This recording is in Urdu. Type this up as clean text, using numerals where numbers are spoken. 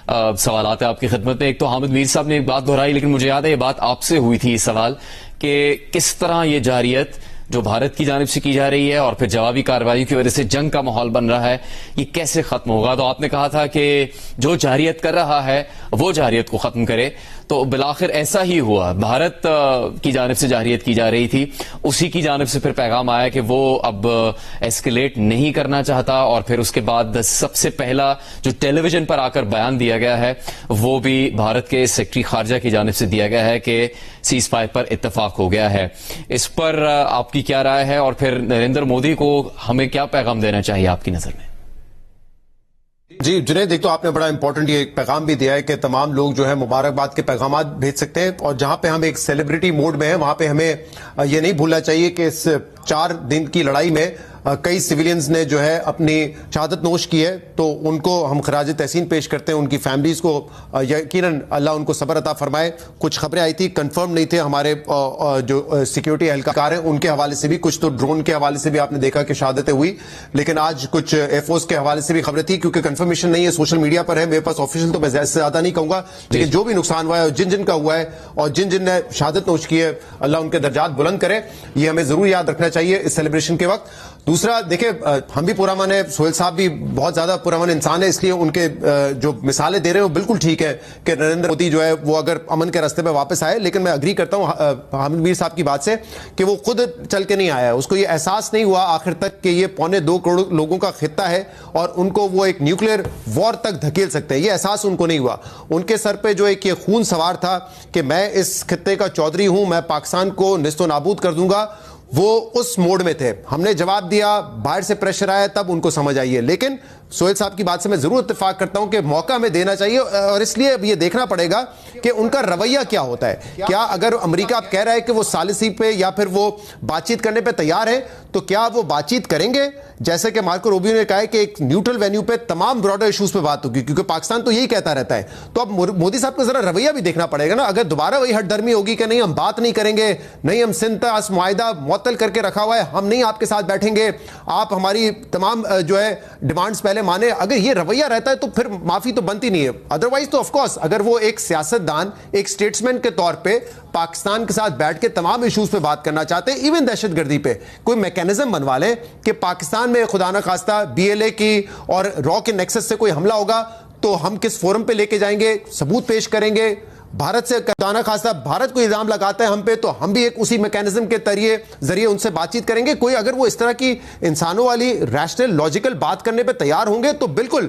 سوالات ہیں آپ کی خدمت میں. ایک تو حامد میر صاحب نے ایک بات دہرائی، لیکن مجھے یاد ہے یہ بات آپ سے ہوئی تھی، سوال کہ کس طرح یہ جارحیت جو بھارت کی جانب سے کی جا رہی ہے اور پھر جوابی کارروائی کی وجہ سے جنگ کا ماحول بن رہا ہے، یہ کیسے ختم ہوگا. تو آپ نے کہا تھا کہ جو جارحیت کر رہا ہے وہ جارحیت کو ختم کرے. تو بالآخر ایسا ہی ہوا. بھارت کی جانب سے جارحیت کی جا رہی تھی، اسی کی جانب سے پھر پیغام آیا کہ وہ اب ایسکیلیٹ نہیں کرنا چاہتا، اور پھر اس کے بعد سب سے پہلا جو ٹیلی ویژن پر آ کر بیان دیا گیا ہے وہ بھی بھارت کے سیکرٹری خارجہ کی جانب سے دیا گیا ہے کہ سیز فائر پر اتفاق ہو گیا ہے. اس پر آپ کی کیا رائے ہے، اور پھر نریندر مودی کو ہمیں کیا پیغام دینا چاہیے آپ کی نظر میں؟ جی جنید، ایک تو آپ نے بڑا امپورٹنٹ یہ پیغام بھی دیا ہے کہ تمام لوگ جو ہے مبارکباد کے پیغامات بھیج سکتے ہیں، اور جہاں پہ ہم ایک سیلیبریٹی موڈ میں ہیں وہاں پہ ہمیں یہ نہیں بھولنا چاہیے کہ اس 4 دن کی لڑائی میں کئی سویلینز نے جو ہے اپنی شہادت نوش کی ہے، تو ان کو ہم خراج تحسین پیش کرتے ہیں. ان کی فیملیز کو یقیناً اللہ ان کو صبر عطا فرمائے. کچھ خبریں آئی تھی، کنفرم نہیں تھے، ہمارے جو سیکیورٹی اہلکار ہیں ان کے حوالے سے بھی، کچھ تو ڈرون کے حوالے سے بھی آپ نے دیکھا کہ شہادتیں ہوئی، لیکن آج کچھ ایئر فورس کے حوالے سے بھی خبریں تھی. کیونکہ کنفرمیشن نہیں ہے، سوشل میڈیا پر ہے، میرے پاس آفیشیل تو میں زیادہ نہیں کہوں گا، لیکن جو بھی نقصان ہوا ہے، جن جن کا ہوا ہے اور جن جن نے شہادت نوش کی ہے، اللہ ان کے درجات بلند کرے. یہ ہمیں ضرور یاد رکھنا چاہیے اس سیلیبریشن کے وقت. دوسرا دیکھیں، ہم بھی پرامن ہیں، سہیل صاحب بھی بہت زیادہ پرامن انسان ہے، اس لیے ان کے جو مثالیں دے رہے ہیں وہ بالکل ٹھیک ہے کہ نریندر مودی جو ہے وہ اگر امن کے راستے پہ واپس آئے. لیکن میں اگری کرتا ہوں حامد میر صاحب کی بات سے کہ وہ خود چل کے نہیں آیا ہے، اس کو یہ احساس نہیں ہوا آخر تک کہ یہ 1.25 کروڑ لوگوں کا خطہ ہے اور ان کو وہ ایک نیوکلیر وار تک دھکیل سکتے ہیں. یہ احساس ان کو نہیں ہوا. ان کے سر پہ جو ایک یہ خون سوار تھا کہ میں اس خطے کا چودھری ہوں، میں پاکستان کو نیست و نابود کر دوں گا، وہ اس موڈ میں تھے. ہم نے جواب دیا، باہر سے پریشر آیا، تب ان کو سمجھ آئی ہے. لیکن سہیل صاحب کی بات سے میں ضرور اتفاق کرتا ہوں کہ موقع ہمیں دینا چاہیے، اور اس لیے اب یہ دیکھنا پڑے گا کہ ان کا رویہ کیا ہوتا ہے. کیا اگر امریکہ اب کہہ رہا ہے کہ وہ ثالثی پہ یا پھر وہ بات چیت کرنے پہ تیار ہے، تو کیا وہ بات چیت کریں گے؟ جیسے کہ مارکو روبیو نے کہا ہے کہ ایک نیوٹرل وینیو پہ تمام براڈر ایشوز پہ بات ہوگی، کیونکہ پاکستان تو یہی کہتا رہتا ہے. تو اب مودی صاحب کا ذرا رویہ بھی دیکھنا پڑے گا نا. اگر دوبارہ وہی ہٹ دھرمی ہوگی کہ نہیں ہم بات نہیں کریں گے، نہیں ہم سندھ معاہدہ معطل کر کے رکھا ہوا ہے، ہم نہیں آپ کے ساتھ بیٹھیں گے، آپ ہماری تمام جو ہے ڈیمانڈز پہلے مانیں، اگر یہ رویہ رہتا ہے تو پھر معافی تو بنتی نہیں ہے. ادروائز تو آف کورس اگر وہ ایک سیاست دان، ایک اسٹیٹسمین کے طور پہ پاکستان کے ساتھ بیٹھ کے تمام ایشوز پہ بات کرنا چاہتے ہیں، ایون دہشت گردی پہ کوئی میکینزم بنوا لیں کہ پاکستان میں خدا نہ خواستہ BLA کی اور را کے نیکسس سے کوئی حملہ ہوگا تو ہم کس فورم پہ لے کے جائیں گے، ثبوت پیش کریں گے. بھارت سے خدا نہ خواستہ بھارت کو الزام لگاتا ہے ہم پہ، تو ہم بھی ایک اسی میکینزم کے ذریعے ان سے بات چیت کریں گے. کوئی اگر وہ اس طرح کی انسانوں والی ریشنل لاجیکل بات کرنے پہ تیار ہوں گے تو بالکل